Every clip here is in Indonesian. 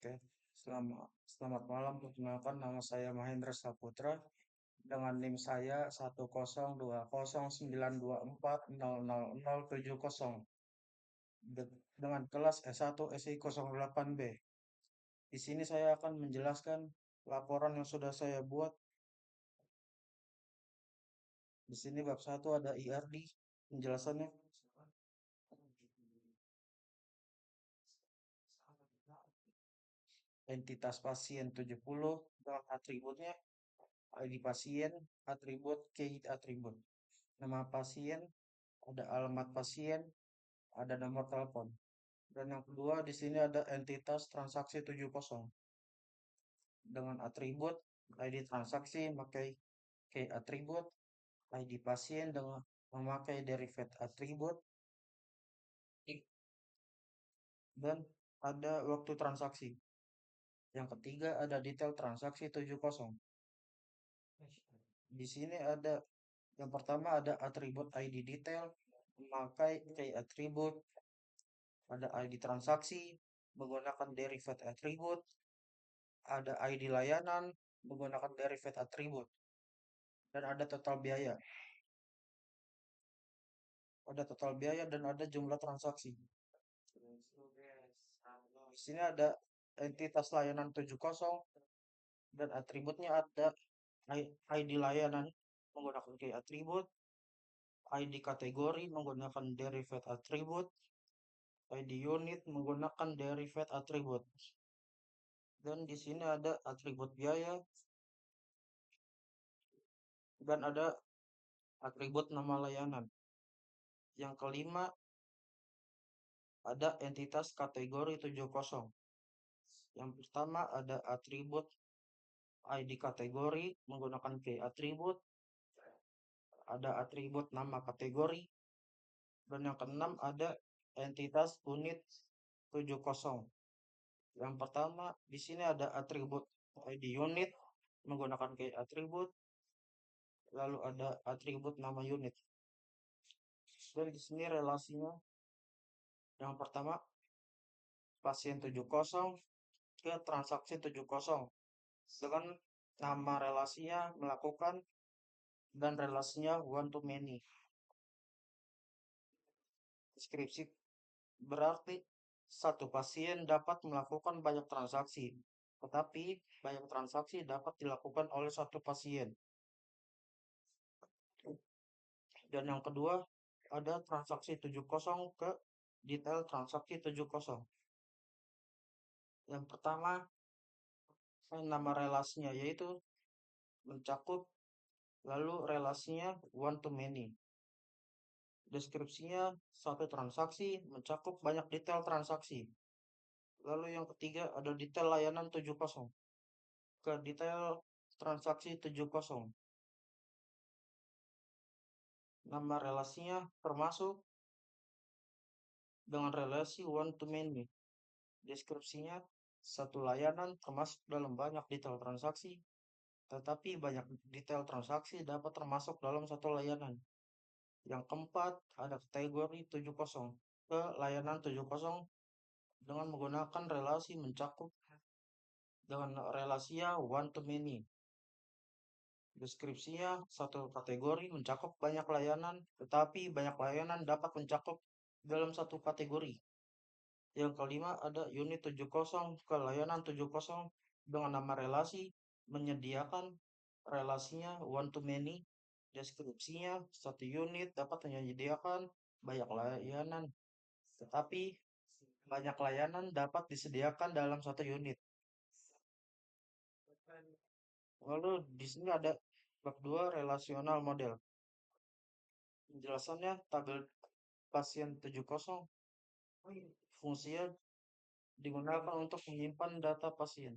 Oke, selamat malam. Perkenalkan nama saya Mahendra Saputra dengan NIM saya 10209240070 dengan kelas S1 SI 08B. Di sini saya akan menjelaskan laporan yang sudah saya buat. Di sini bab 1 ada IRD penjelasannya. Entitas pasien 70 dengan atributnya ID pasien, atribut, key atribut. Nama pasien, ada alamat pasien, ada nomor telepon. Dan yang kedua di sini ada entitas transaksi 70 dengan atribut ID transaksi memakai key atribut, ID pasien dengan memakai derivative atribut, dan ada waktu transaksi. Yang ketiga ada detail transaksi 70. Di sini ada yang pertama ada atribut ID detail memakai key atribut, ada ID transaksi menggunakan derivative atribut, ada ID layanan menggunakan derivative atribut, dan ada total biaya. Ada total biaya dan ada jumlah transaksi. Di sini ada entitas layanan 70 dan atributnya ada ID layanan menggunakan key atribut, ID kategori menggunakan derivative atribut, ID unit menggunakan derivative atribut. Dan di sini ada atribut biaya dan ada atribut nama layanan. Yang kelima ada entitas kategori 70. Yang pertama ada atribut ID kategori menggunakan key atribut, ada atribut nama kategori, dan yang keenam ada entitas unit 70. Yang pertama di sini ada atribut ID unit menggunakan key atribut, lalu ada atribut nama unit. Dan di sini relasinya yang pertama pasien 70 ke transaksi 70 dengan nama relasinya melakukan dan relasinya one to many. Deskripsi berarti satu pasien dapat melakukan banyak transaksi, tetapi banyak transaksi dapat dilakukan oleh satu pasien. Dan yang kedua ada transaksi 70 ke detail transaksi 70. Yang pertama nama relasinya yaitu mencakup, lalu relasinya one to many. Deskripsinya satu transaksi mencakup banyak detail transaksi. Lalu yang ketiga ada detail layanan 70 ke detail transaksi 70. Nama relasinya termasuk dengan relasi one to many. Deskripsinya satu layanan termasuk dalam banyak detail transaksi, tetapi banyak detail transaksi dapat termasuk dalam satu layanan. Yang keempat ada kategori 70 ke layanan 70 dengan menggunakan relasi mencakup dengan relasinya one to many. Deskripsinya satu kategori mencakup banyak layanan, tetapi banyak layanan dapat mencakup dalam satu kategori. Yang kelima ada unit 70 ke layanan 70 dengan nama relasi menyediakan relasinya one to many. Deskripsinya satu unit dapat menyediakan banyak layanan, tetapi banyak layanan dapat disediakan dalam satu unit. Lalu di sini ada bab 2 relasional model. Penjelasannya tabel pasien 70 fungsinya digunakan untuk menyimpan data pasien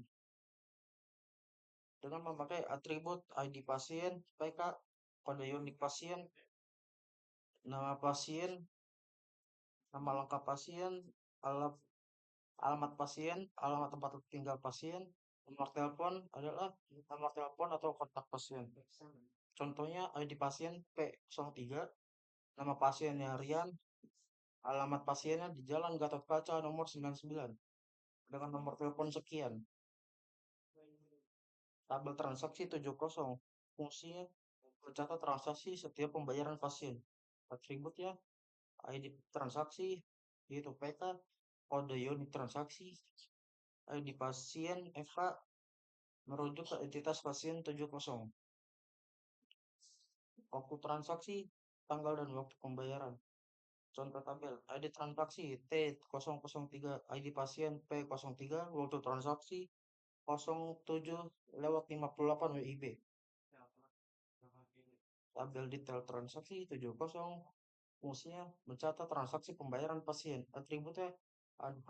dengan memakai atribut ID pasien, PK, kode unik pasien, nama pasien, nama lengkap pasien, alamat pasien, alamat tempat tinggal pasien, nomor telepon adalah nomor telepon atau kontak pasien. Contohnya ID pasien P03, nama pasiennya Rian, alamat pasiennya di Jalan Gatot Kaca nomor 99. dengan nomor telepon sekian. Tabel transaksi 70. Fungsinya mencatat transaksi setiap pembayaran pasien. Atributnya ID transaksi, yaitu PK, kode unit transaksi, ID pasien FK, merujuk ke entitas pasien 70. Waktu transaksi, tanggal dan waktu pembayaran. Contoh tabel, ID transaksi T003, ID pasien P03, waktu transaksi 07:58 WIB. Tabel detail transaksi 70, fungsinya mencatat transaksi pembayaran pasien. Atributnya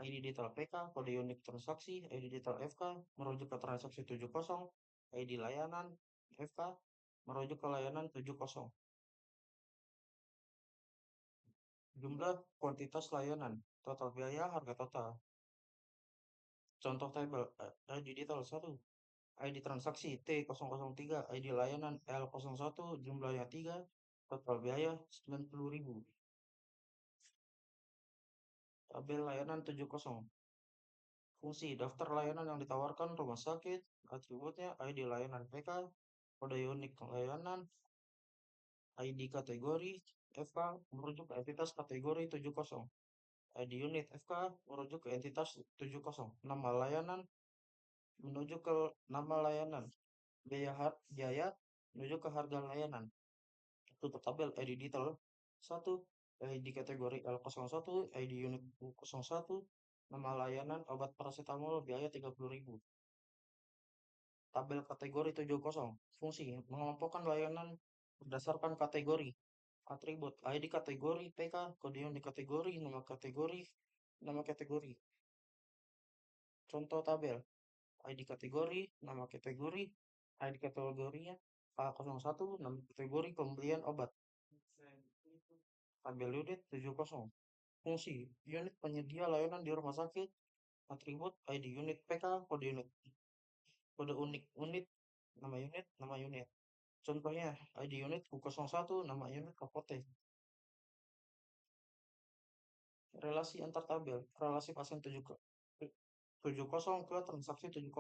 ID detail PK, kode unik transaksi, ID detail FK, merujuk ke transaksi 70, ID layanan FK, merujuk ke layanan 70. Jumlah kuantitas layanan, total biaya, harga total. Contoh tabel, ID detail 1, ID transaksi T003, ID layanan L01, jumlahnya 3, total biaya 90.000. Tabel layanan 70. Fungsi daftar layanan yang ditawarkan rumah sakit, atributnya ID layanan PK, kode unik layanan, ID kategori FK, merujuk ke entitas kategori 70. ID unit FK, merujuk ke entitas 70. Nama layanan, menuju ke nama layanan. Biaya, menuju ke harga layanan. Tutup tabel ID detail 1, ID kategori L01, ID unit 01, nama layanan obat paracetamol, biaya 30.000. Tabel kategori 70. Fungsi mengelompokkan layanan berdasarkan kategori. Atribut ID kategori PK, kode unit kategori, nama kategori. Contoh tabel ID kategori, nama kategori, ID kategorinya A01, nama kategori pembelian obat. Tabel unit 70. Fungsi unit penyedia layanan di rumah sakit. Atribut ID unit PK, kode unik unit, nama unit. Contohnya ID unit U01, nama unit apotek. Relasi antar tabel, relasi pasien 70 ke transaksi 70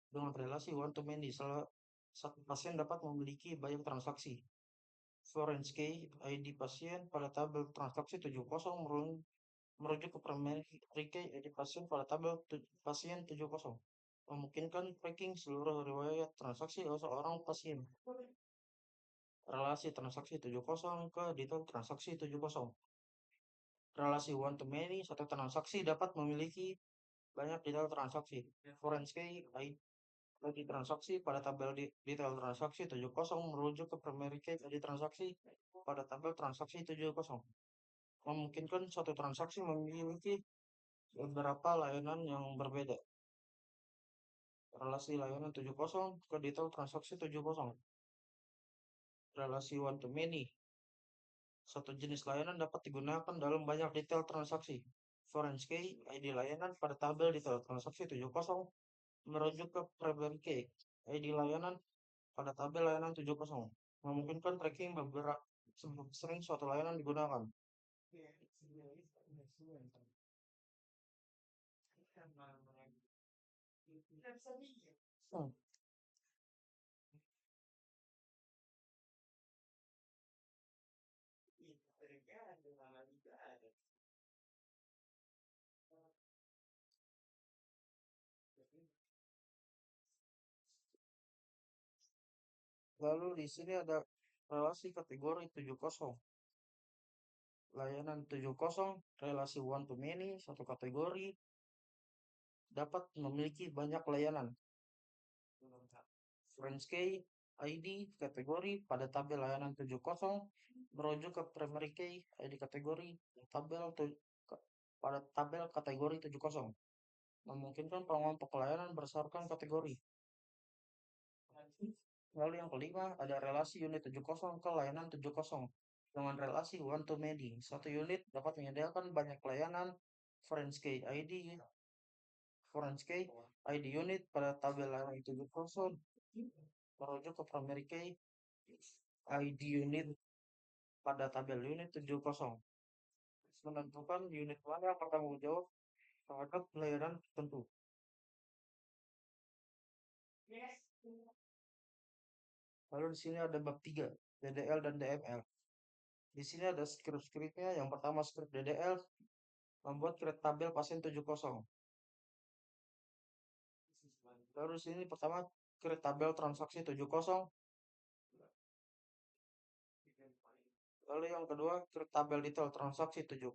dengan relasi one to many. Salah satu pasien dapat memiliki banyak transaksi. Foreign key ID pasien pada tabel transaksi 70 merujuk ke primary key ID pasien pada tabel pasien 70. Memungkinkan tracking seluruh riwayat transaksi seorang pasien. Relasi transaksi 70 ke detail transaksi 70. Relasi one to many, satu transaksi dapat memiliki banyak detail transaksi. Foreign key ID transaksi pada tabel detail transaksi 70 merujuk ke primary key ID transaksi pada tabel transaksi 70. Memungkinkan suatu transaksi memiliki beberapa layanan yang berbeda. Relasi layanan 70 ke detail transaksi 70. Relasi one to many. Satu jenis layanan dapat digunakan dalam banyak detail transaksi. Foreign key ID layanan pada tabel detail transaksi 70 merujuk ke primary key ID layanan pada tabel layanan 70. Memungkinkan tracking beberapa sering suatu layanan digunakan. Hmm. Lalu di sini ada relasi kategori 70. Layanan 70, relasi one to many, satu kategori dapat memiliki banyak layanan. Friends key ID kategori pada tabel layanan 70 merujuk ke primary key ID kategori pada tabel kategori 70. Memungkinkan pengelompok layanan berdasarkan kategori. Lalu yang kelima ada relasi unit 70 ke layanan 70 dengan relasi one to many. Satu unit dapat menyediakan banyak layanan. Friends key ID unit pada tabel layanan 70 merujuk ke primary key ID unit pada tabel unit 70. Menentukan unit mana yang bertanggung jawab terhadap layanan tertentu. Lalu di sini ada bab 3, DDL dan DML. Di sini ada script-scriptnya. Yang pertama script DDL, membuat create tabel pasien 70. Lalu di sini pertama create tabel transaksi 70. Lalu yang kedua create tabel detail transaksi 70.